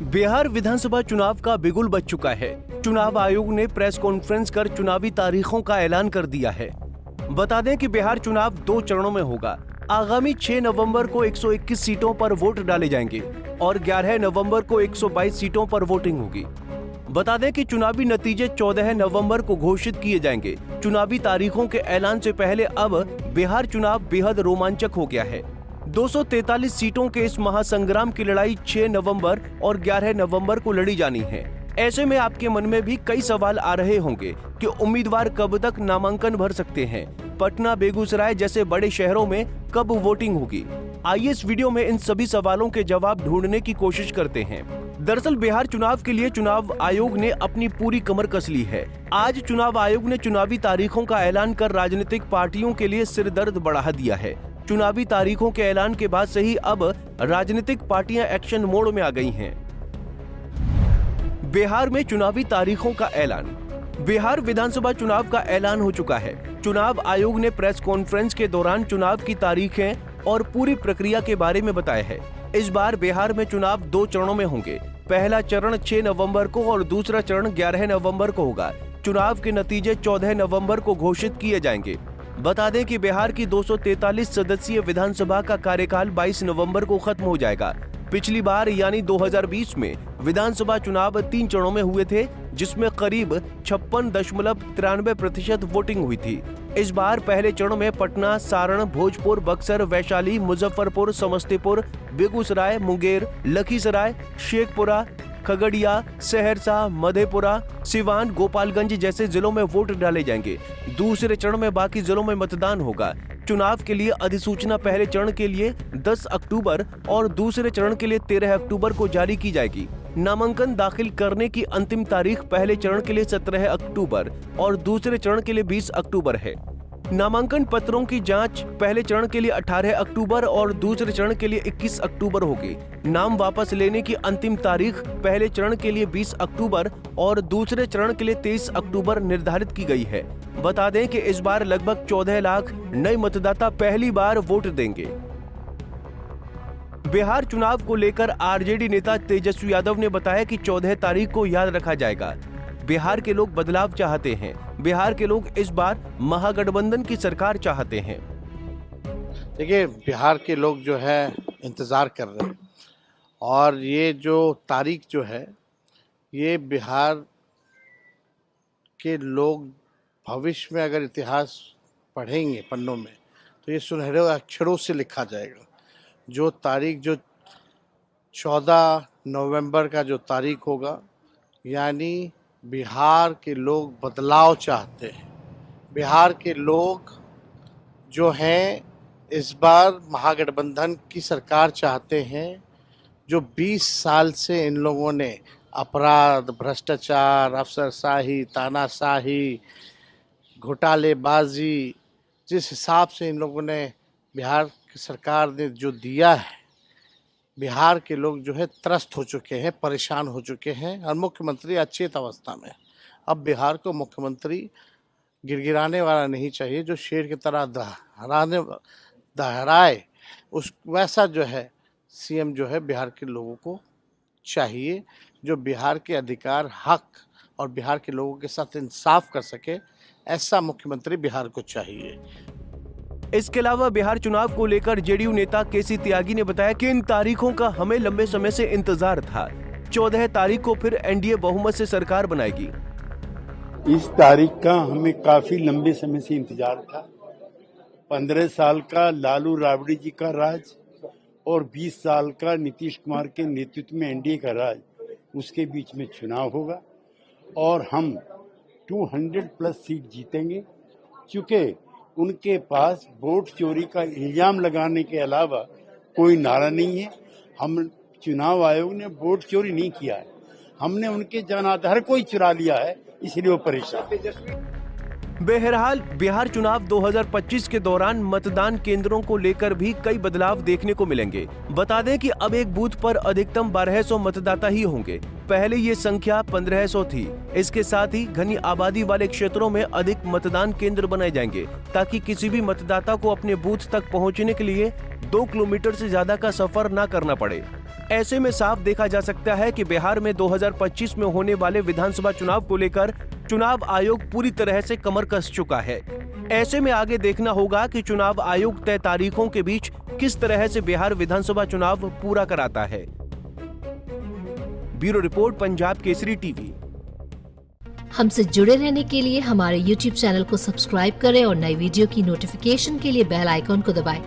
बिहार विधानसभा चुनाव का बिगुल बज चुका है। चुनाव आयोग ने प्रेस कॉन्फ्रेंस कर चुनावी तारीखों का ऐलान कर दिया है। बता दें कि बिहार चुनाव 2 चरणों में होगा। आगामी 6 नवंबर को 121 सीटों पर वोट डाले जाएंगे और 11 नवंबर को 122 सीटों पर वोटिंग होगी। बता दें कि चुनावी नतीजे 14 नवंबर को घोषित किए जाएंगे। चुनावी तारीखों के ऐलान से पहले अब बिहार चुनाव बेहद रोमांचक हो गया है। 243 सीटों के इस महासंग्राम की लड़ाई 6 नवंबर और 11 नवंबर को लड़ी जानी है। ऐसे में आपके मन में भी कई सवाल आ रहे होंगे कि उम्मीदवार कब तक नामांकन भर सकते हैं, पटना, बेगूसराय जैसे बड़े शहरों में कब वोटिंग होगी। आइए इस वीडियो में इन सभी सवालों के जवाब ढूंढने की कोशिश करते हैं। दरअसल बिहार चुनाव के लिए चुनाव आयोग ने अपनी पूरी कमर कस ली है। आज चुनाव आयोग ने चुनावी तारीखों का ऐलान कर राजनीतिक पार्टियों के लिए सिरदर्द बढ़ा दिया है। चुनावी तारीखों के ऐलान के बाद से ही अब राजनीतिक पार्टियां एक्शन मोड में आ गई हैं। बिहार में चुनावी तारीखों का ऐलान। बिहार विधानसभा चुनाव का ऐलान हो चुका है। चुनाव आयोग ने प्रेस कॉन्फ्रेंस के दौरान चुनाव की तारीखें और पूरी प्रक्रिया के बारे में बताया है। इस बार बिहार में चुनाव 2 चरणों में होंगे। पहला चरण 6 नवंबर को और दूसरा चरण 11 नवंबर को होगा। चुनाव के नतीजे 14 नवंबर को घोषित किए जाएंगे। बता दें कि बिहार की 243 सदस्यीय विधानसभा का कार्यकाल 22 नवंबर को खत्म हो जाएगा। पिछली बार यानी 2020 में विधानसभा चुनाव 3 चरणों में हुए थे, जिसमें करीब 56.93% वोटिंग हुई थी। इस बार पहले चरण में पटना, सारण, भोजपुर, बक्सर, वैशाली, मुजफ्फरपुर, समस्तीपुर, बेगूसराय, मुंगेर, लखीसराय, शेखपुरा, खगड़िया, सहरसा, मधेपुरा, सिवान, गोपालगंज जैसे जिलों में वोट डाले जाएंगे। दूसरे चरण में बाकी जिलों में मतदान होगा। चुनाव के लिए अधिसूचना पहले चरण के लिए 10 अक्टूबर और दूसरे चरण के लिए 13 अक्टूबर को जारी की जाएगी। नामांकन दाखिल करने की अंतिम तारीख पहले चरण के लिए 17 अक्टूबर और दूसरे चरण के लिए 20 अक्टूबर है। नामांकन पत्रों की जांच पहले चरण के लिए 18 अक्टूबर और दूसरे चरण के लिए 21 अक्टूबर होगी। नाम वापस लेने की अंतिम तारीख पहले चरण के लिए 20 अक्टूबर और दूसरे चरण के लिए 23 अक्टूबर निर्धारित की गई है। बता दें कि इस बार लगभग 14 लाख नए मतदाता पहली बार वोट देंगे। बिहार चुनाव को लेकर आरजेडी नेता तेजस्वी यादव ने बताया कि 14 तारीख को याद रखा जाएगा। बिहार के लोग बदलाव चाहते हैं। बिहार के लोग इस बार महागठबंधन की सरकार चाहते हैं। देखिए, बिहार के लोग जो है इंतजार कर रहे हैं और ये जो तारीख जो है, ये बिहार के लोग भविष्य में अगर इतिहास पढ़ेंगे पन्नों में तो ये सुनहरे अक्षरों से लिखा जाएगा। जो तारीख जो 14 नवंबर का जो तारीख होगा, यानी बिहार के लोग बदलाव चाहते हैं। बिहार के लोग जो हैं इस बार महागठबंधन की सरकार चाहते हैं। जो 20 साल से इन लोगों ने अपराध, भ्रष्टाचार, अफसरशाही, तानाशाही, घोटालेबाजी, जिस हिसाब से इन लोगों ने बिहार की सरकार ने जो दिया है, बिहार के लोग जो है त्रस्त हो चुके हैं, परेशान हो चुके हैं और मुख्यमंत्री अचेत अवस्था में। अब बिहार को मुख्यमंत्री गिड़गिड़ाने वाला नहीं चाहिए, जो शेर की तरह दहराए, उस वैसा जो है सीएम जो है बिहार के लोगों को चाहिए, जो बिहार के अधिकार, हक और बिहार के लोगों के साथ इंसाफ कर सके। ऐसा मुख्यमंत्री बिहार को चाहिए। इसके अलावा बिहार चुनाव को लेकर जेडीयू नेता केसी त्यागी ने बताया कि इन तारीखों का हमें लंबे समय से इंतजार था। 14 तारीख को फिर एनडीए बहुमत से सरकार बनाएगी। इस तारीख का हमें काफी लंबे समय से इंतजार था। 15 साल का लालू राबड़ी जी का राज और 20 साल का नीतीश कुमार के नेतृत्व में एनडीए का राज, उसके बीच में चुनाव होगा और हम 200+ सीट जीतेंगे। चूंकि उनके पास वोट चोरी का इल्जाम लगाने के अलावा कोई नारा नहीं है। हम चुनाव आयोग ने वोट चोरी नहीं किया है, हमने उनके जन आधार को ही चुरा लिया है, इसलिए वो परेशान। बहरहाल बिहार चुनाव 2025 के दौरान मतदान केंद्रों को लेकर भी कई बदलाव देखने को मिलेंगे। बता दें कि अब एक बूथ पर अधिकतम 1200 मतदाता ही होंगे। पहले ये संख्या 1500 थी। इसके साथ ही घनी आबादी वाले क्षेत्रों में अधिक मतदान केंद्र बनाए जाएंगे ताकि किसी भी मतदाता को अपने बूथ तक पहुंचने के लिए 2 किलोमीटर से ज्यादा का सफर न करना पड़े। ऐसे में साफ देखा जा सकता है कि बिहार में 2025 में होने वाले विधानसभा चुनाव को लेकर चुनाव आयोग पूरी तरह से कमर कस चुका है। ऐसे में आगे देखना होगा कि चुनाव आयोग तय तारीखों के बीच किस तरह से बिहार विधानसभा चुनाव पूरा कराता है। Bureau report, Punjab Kesari TV. हमसे जुड़े रहने के लिए हमारे YouTube चैनल को सब्सक्राइब करें और नई वीडियो की नोटिफिकेशन के लिए बेल आइकॉन को दबाएं।